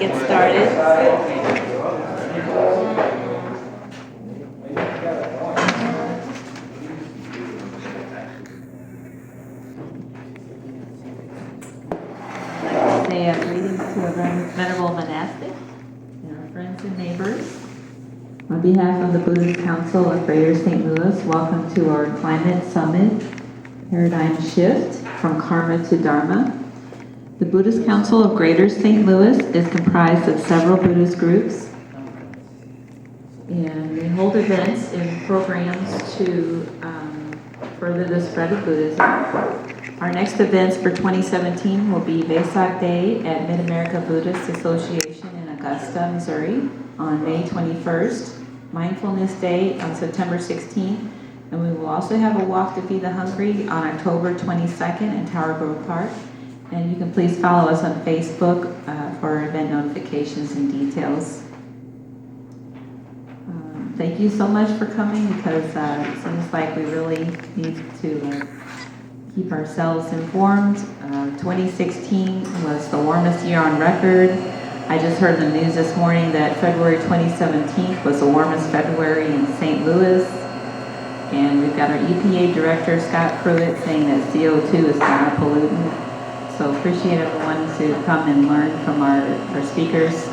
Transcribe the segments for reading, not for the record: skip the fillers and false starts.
get started. I'd like to say a greetings to a venerable monastic and our friends and neighbors. On behalf of the Buddhist Council of Greater St. Louis, welcome to our Climate Summit Paradigm Shift from Karma to Dharma. The Buddhist Council of Greater St. Louis is comprised of several Buddhist groups, and we hold events and programs to further the spread of Buddhism. Our next events for 2017 will be Vesak Day at Mid-America Buddhist Association in Augusta, Missouri on May 21st, Mindfulness Day on September 16th, and we will also have a Walk to Feed the Hungry on October 22nd in Tower Grove Park. And you can please follow us on Facebook for event notifications and details. Thank you so much for coming, because it seems like we really need to keep ourselves informed. 2016 was the warmest year on record. I just heard the news this morning that February 2017 was the warmest February in St. Louis. And we've got our EPA Director, Scott Pruitt, saying that CO2 is not a pollutant. So appreciate everyone to come and learn from our speakers.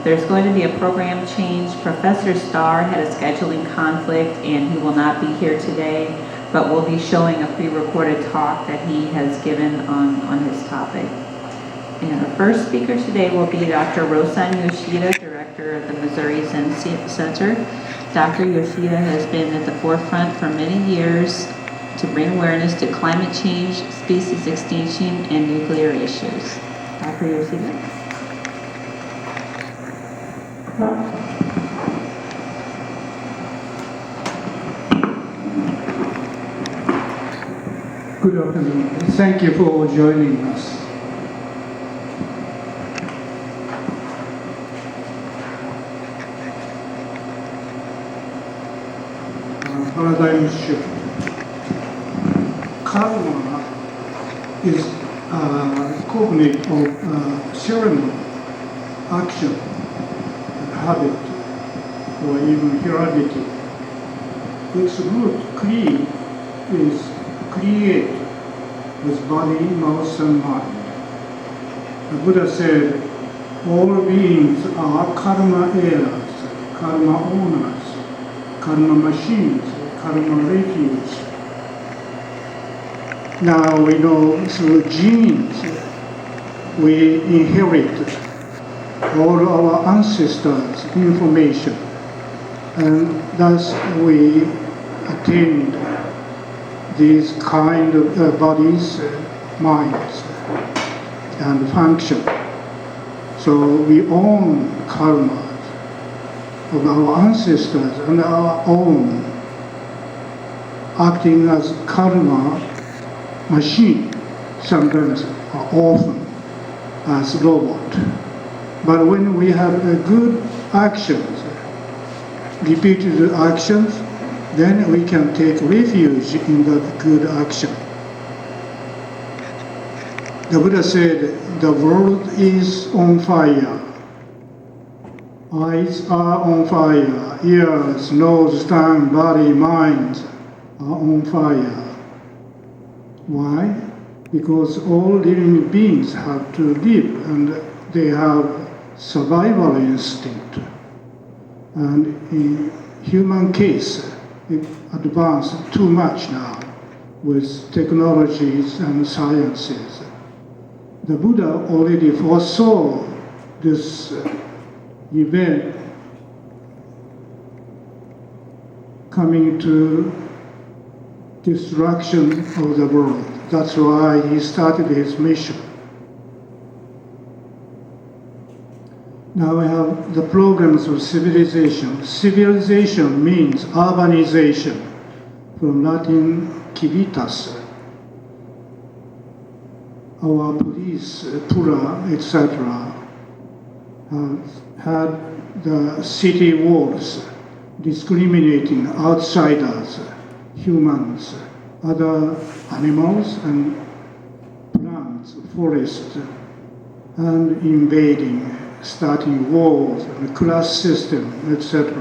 There's going to be a program change. Professor Starr had a scheduling conflict and he will not be here today, but we'll be showing a pre-recorded talk that he has given on his topic. And our first speaker today will be Dr. Rosan Yoshida, Director of the Missouri Zen Center. Dr. Yoshida has been at the forefront for many years to bring awareness to climate change, species extinction, and nuclear issues. Dr. Yoshida? Good afternoon. Thank you for joining us. Paradigm shift. Karma is cognate of ceremony, action, habit, or even heredity. Its root, kri, is create with body, mouth, and mind. The Buddha said, all beings are karma heirs, karma owners, karma machines, karma refuge. Now we know through genes we inherit all our ancestors' information, and thus we attain these kind of bodies, minds, and function. So we own karma of our ancestors and our own, acting as karma machine, sometimes or often as robot. But when we have good actions, repeated actions, then we can take refuge in that good action. The Buddha said, the world is on fire. Eyes are on fire, ears, nose, tongue, body, mind are on fire. Why? Because all living beings have to live and they have survival instinct. And in human case, it advanced too much now with technologies and sciences. The Buddha already foresaw this event coming to destruction of the world. That's why he started his mission. Now we have the programs of civilization. Civilization means urbanization, from Latin civitas. Our police, pura, etc., had the city walls discriminating outsiders, humans, other animals and plants, forests. and invading, starting wars, and class system, etc.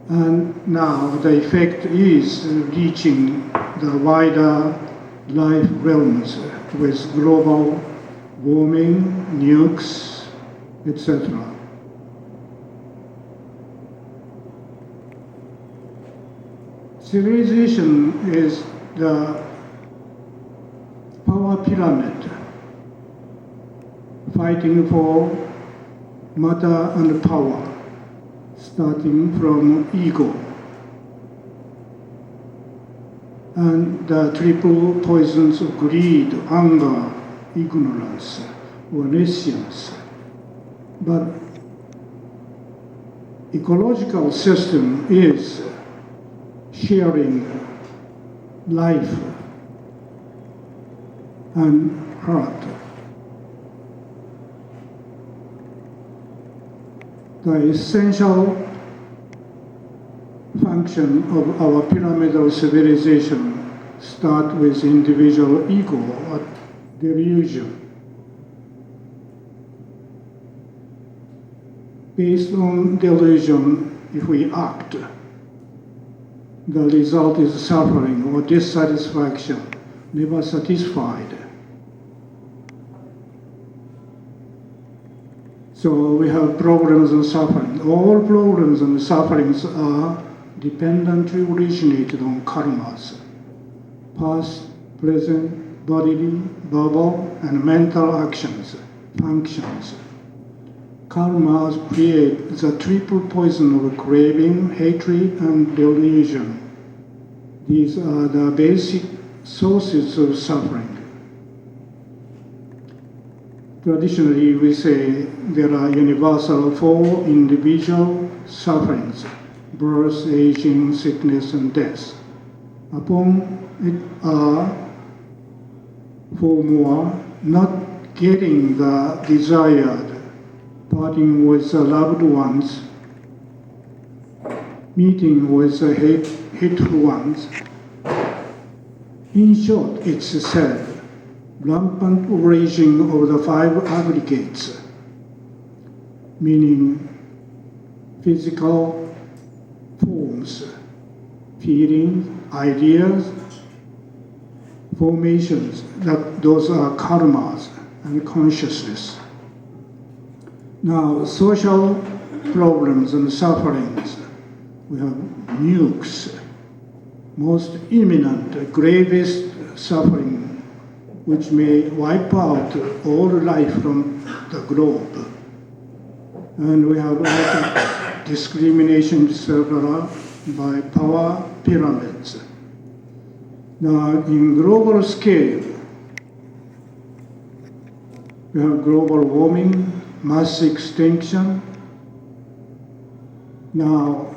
And now the effect is reaching the wider life realms with global warming, nukes, etc. Civilization is the power pyramid, fighting for matter and power, starting from ego. And the triple poisons of greed, anger, ignorance, or nescience. But ecological system is sharing life and heart. The essential function of our pyramidal civilization start with individual ego or delusion. Based on delusion, if we act, the result is suffering or dissatisfaction, never satisfied. So we have problems and suffering. All problems and sufferings are dependently originated on karmas, past, present, bodily, verbal, and mental actions, functions. Karmas create the triple poison of craving, hatred, and delusion. These are the basic sources of suffering. Traditionally, we say there are universal four individual sufferings: birth, aging, sickness, and death. Upon it are four more: not getting the desired, parting with the loved ones, meeting with the hateful ones. In short, it's said, rampant raging of the five aggregates, meaning physical forms, feelings, ideas, formations, that those are karmas and consciousness. Now, social problems and sufferings, we have nukes, most imminent, gravest suffering, which may wipe out all life from the globe. And we have also discrimination, etc., by power pyramids. Now, in global scale, we have global warming, mass extinction. Now,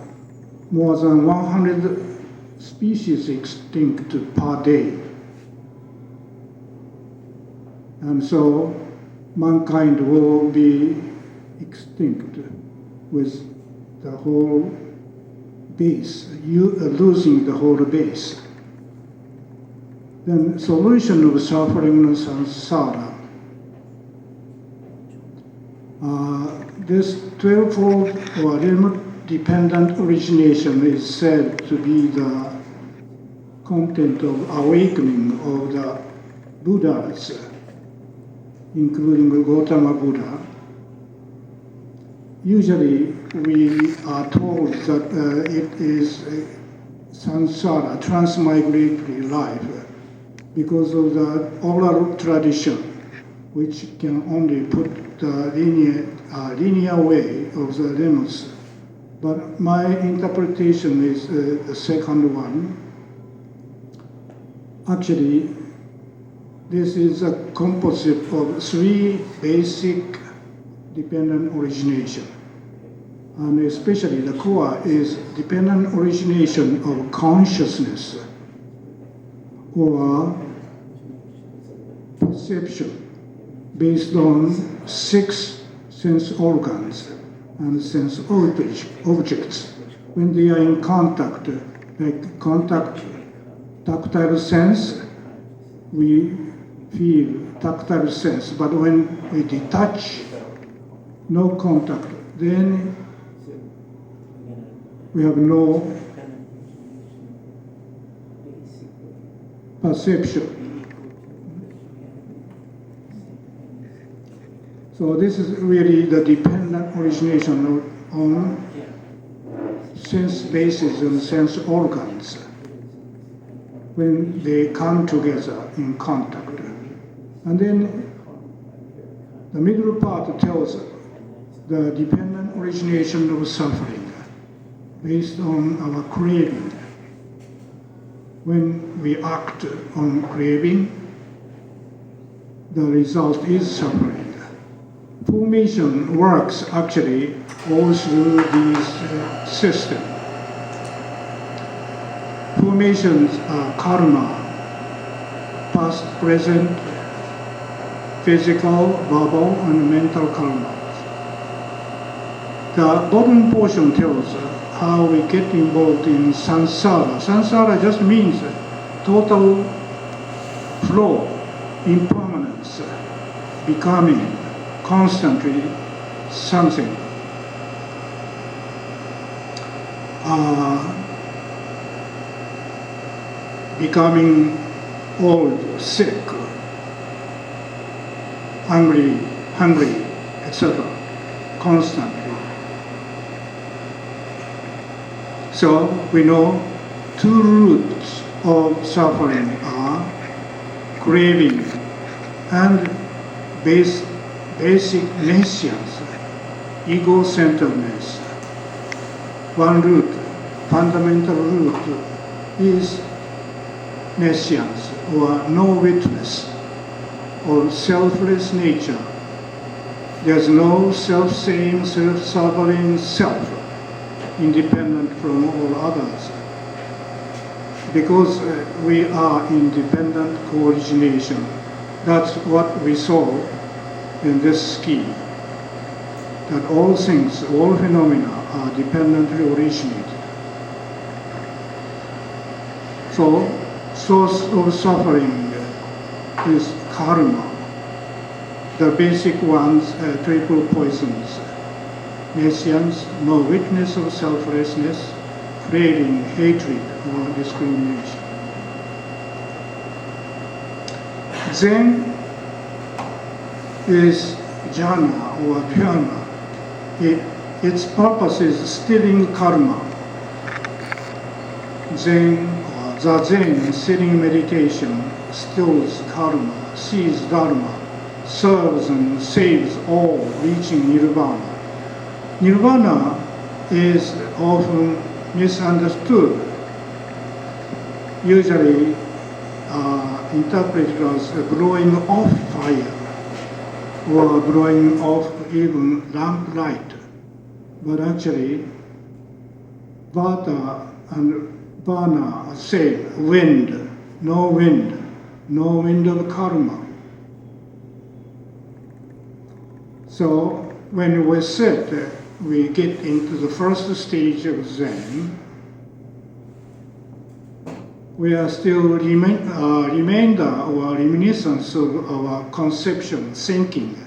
more than 100 species extinct per day. And so mankind will be extinct with the whole base, losing the whole base. Then solution of suffering and samsara. This 12-fold or remote dependent origination is said to be the content of awakening of the Buddhas, including Gautama Buddha. Usually we are told that it is samsara, transmigratory life, because of the oral tradition, which can only put the linear way of the lemons. But my interpretation is the second one. Actually, this is a composite of three basic dependent origination. And especially the core is dependent origination of consciousness or perception based on 6 sense organs and sense objects. When they are in contact, like contact, tactile sense, we feel, tactile sense, but when we detach, no contact, then we have no perception. So this is really the dependent origination on sense bases and sense organs when they come together in contact. And then the middle part tells the dependent origination of suffering based on our craving. When we act on craving, the result is suffering. Formation works actually all through these systems. Formations are karma, past, present, physical, verbal, and mental karma. The bottom portion tells how we get involved in samsara. Samsara just means total flow, impermanence, becoming constantly something. Becoming old, sick, hungry, etc. constantly. So we know two roots of suffering are craving and basic nescience, ego-centeredness. One root, fundamental root, is nescience, or no witness, or selfless nature. There's no self-same, self-sovereign self, independent from all others. Because we are independent co-origination, that's what we saw in this scheme, that all things, all phenomena are dependently originated. So, source of suffering is karma. The basic ones, triple poisons, nescience, no witness of selflessness, craving, hatred, or discrimination. Zen is jhana or dhyana. Its purpose is stilling karma. Zen or zazen, sitting meditation, stills karma, sees dharma, serves and saves all, reaching nirvana. Nirvana is often misunderstood, usually interpreted as blowing off fire or blowing off even lamp light. But actually, Vata and Vana are same, wind, no wind of karma. So when we sit, we get into the first stage of Zen. We are still remainder or reminiscence of our conception, thinking.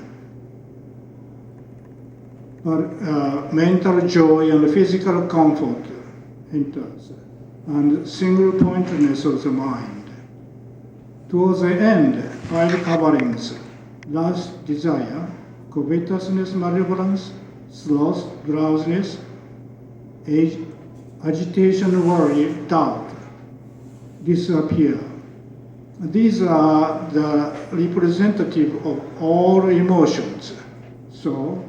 But mental joy and physical comfort enters, and single pointedness of the mind. Towards the end, five coverings: lust, desire, covetousness, malevolence, sloth, drowsiness, agitation, worry, doubt, disappear. These are the representative of all emotions. So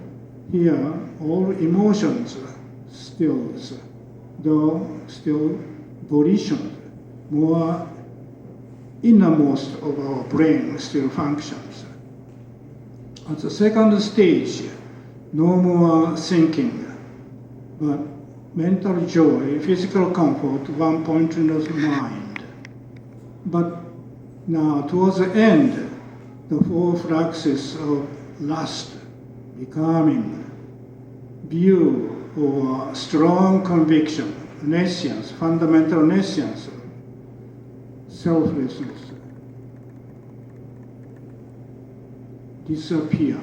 here, all emotions stills, though still volition, more innermost of our brain still functions. At the second stage, no more thinking, but mental joy, physical comfort, one-pointedness mind. But now, towards the end, the four fluxes of lust, becoming, view, or strong conviction, nescience, fundamental nescience, selflessness, disappear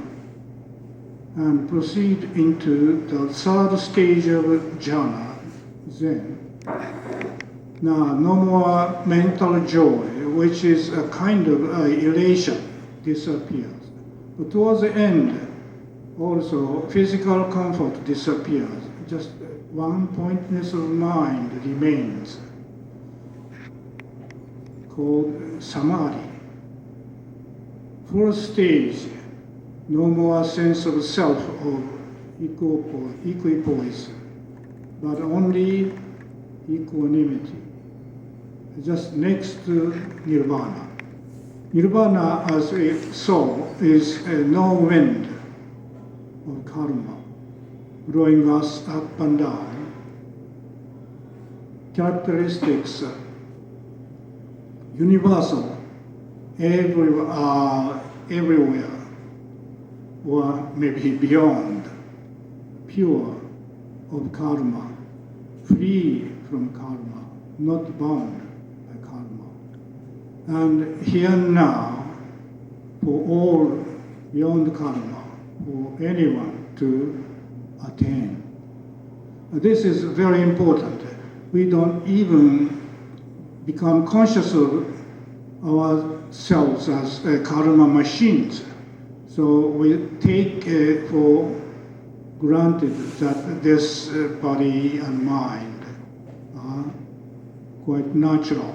and proceed into the third stage of jhana, Zen. Now, no more mental joy, which is a kind of elation, disappears. But towards the end, also physical comfort disappears. Just one pointness of mind remains, called samadhi. Fourth stage, no more sense of self or equipoise, but only equanimity, just next to nirvana. Nirvana, as we saw, is no wind of karma, blowing us up and down. Characteristics, universal, everywhere, or maybe beyond, pure of karma, free from karma, not bound by karma. And here and now, for all beyond karma, for anyone to attain. This is very important. We don't even become conscious of ourselves as karma machines. So we take for granted that this body and mind are quite natural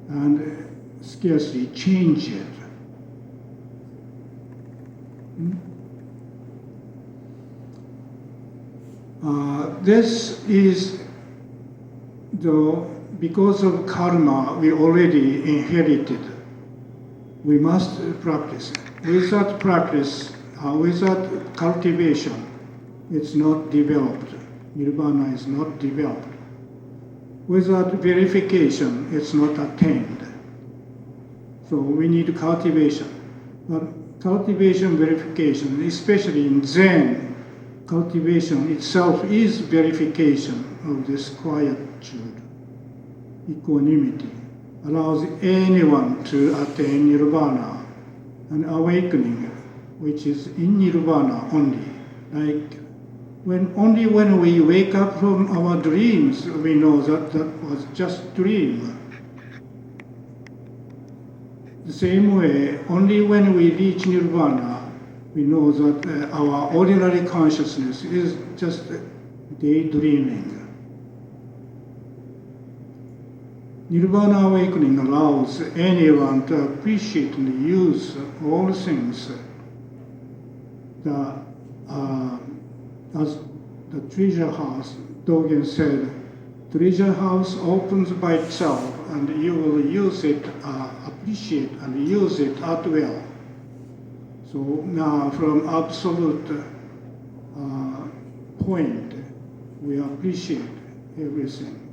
and scarcely change it. This is, though, because of karma we already inherited. We must practice. Without practice, without cultivation, it's not developed. Nirvana is not developed. Without verification, it's not attained. So we need cultivation. But cultivation, verification, especially in Zen, cultivation itself is verification of this quietude, equanimity, allows anyone to attain nirvana, an awakening which is in nirvana only. Like only when we wake up from our dreams, we know that that was just dream. The same way, only when we reach nirvana, we know that our ordinary consciousness is just daydreaming. Nirvana awakening allows anyone to appreciate and use all things that, as the treasure house, Dogen said, treasure house opens by itself and you will use it, appreciate and use it at will. So now from absolute point, we appreciate everything.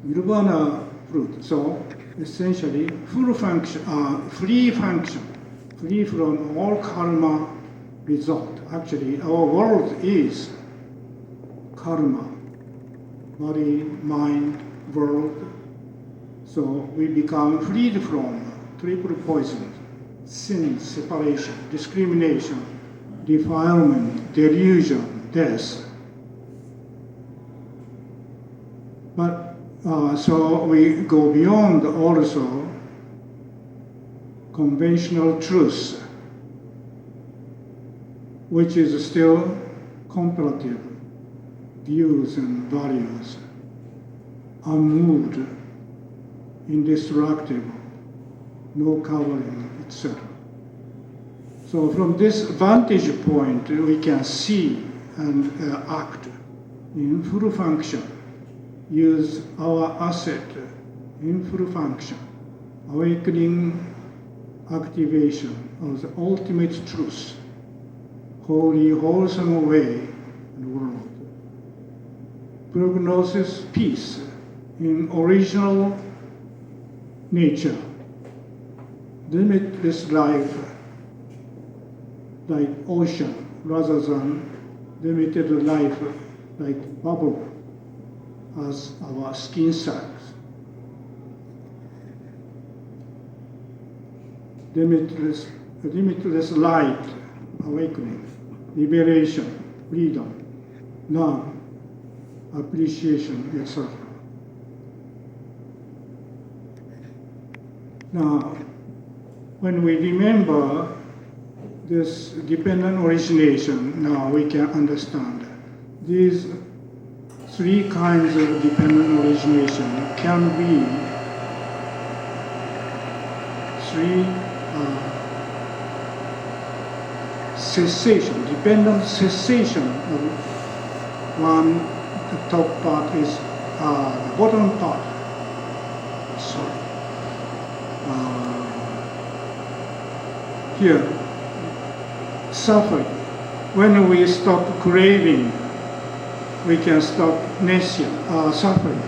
Nirvana fruit, so essentially full function, free function, free from all karma result. Actually, our world is karma, body, mind, world. So we become freed from triple poison, sin, separation, discrimination, defilement, delusion, death. But so we go beyond also conventional truth, which is still comparative views and values, unmoved, indestructible, no covering, etc. So from this vantage point, we can see and act in full function, use our asset in full function, awakening activation of the ultimate truth, holy, wholesome way and world. Prognosis, peace in original nature, limitless life like ocean rather than limited life like bubble as our skin cells. limitless light, awakening, liberation, freedom, love, appreciation, etc. Now, when we remember this dependent origination, now we can understand these three kinds of dependent origination can be three cessation, dependent cessation of one. The top part is the bottom part. Sorry. Here, suffering. When we stop craving, we can stop suffering.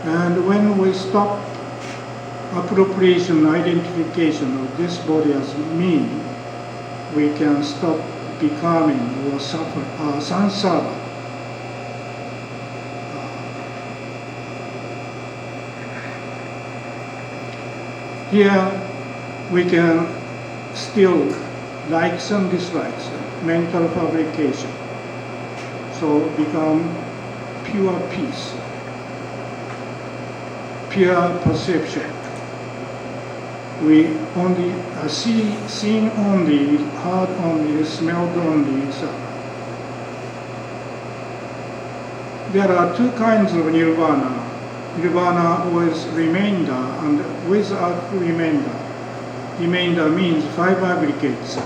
And when we stop appropriation, identification of this body as me, we can stop becoming or suffer samsara. Here we can still likes and dislikes, mental fabrication. So become pure peace, pure perception. We only seen only, heard only, smelled only, etc. There are two kinds of nirvana. Nirvana with remainder and without remainder. Remainder means 5 aggregates.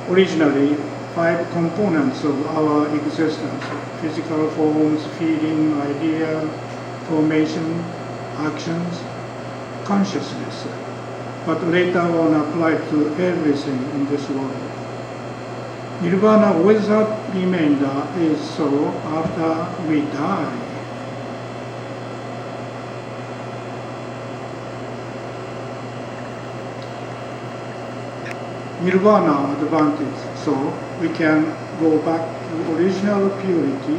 Originally, 5 components of our existence: physical forms, feeling, idea, formation, actions, consciousness. But later on applied to everything in this world. Nirvana without remainder is so after we die. Nirvana advantage, so we can go back to original purity,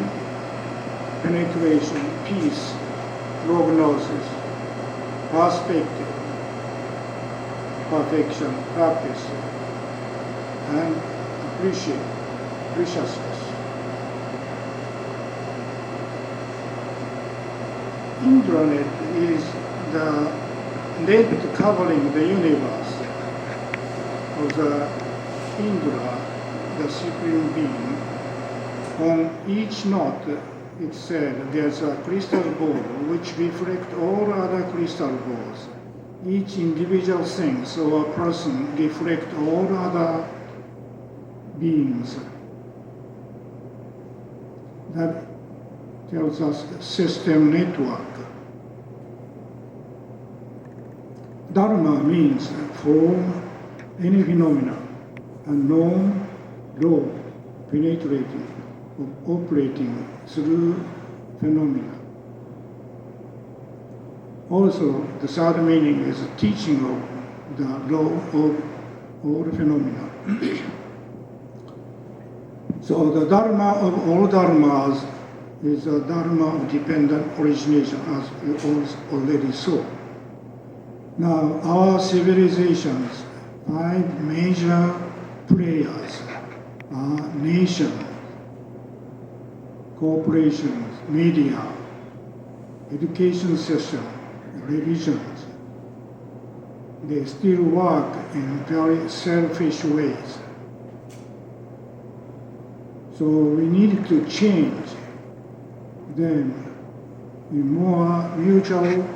penetration, peace, prognosis, perspective, perfection, practice, and appreciate, preciousness. Indranet is the net covering the universe. Of the Indra, the Supreme Being. On each knot, it said there's a crystal ball which reflects all other crystal balls. Each individual thing, so a person, reflects all other beings. That tells us system network. Dharma means form, any phenomena, a known law penetrating or operating through phenomena. Also, the third meaning is a teaching of the law of all phenomena. So the Dharma of all Dharmas is a Dharma of dependent origination, as we already saw. Now, our civilizations, 5 major players are nations, corporations, media, education system, religions. They still work in very selfish ways. So we need to change them in more mutual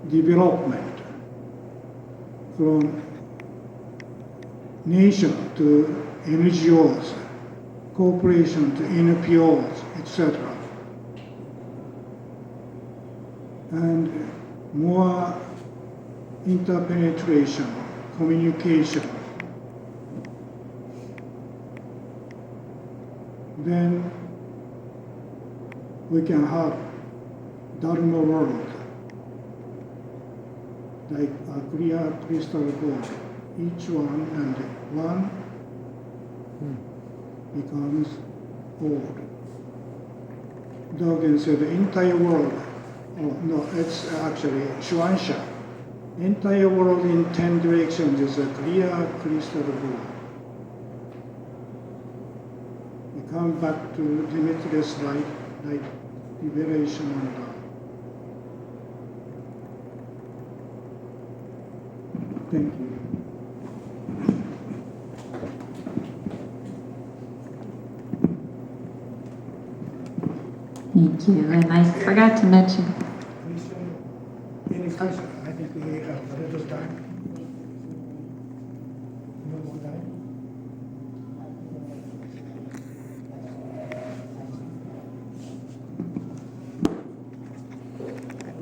development, from nation to NGOs, corporation to NPOs, etc. And more interpenetration, communication. Then we can have Dharma world, like a clear crystal ball. Each one and one becomes all. Dogen said the entire world Oh, no, it's actually Shuansha. Entire world in 10 directions is a clear crystal blue. We come back to limitless light, liberation and love. Thank you. Thank you. And I forgot to mention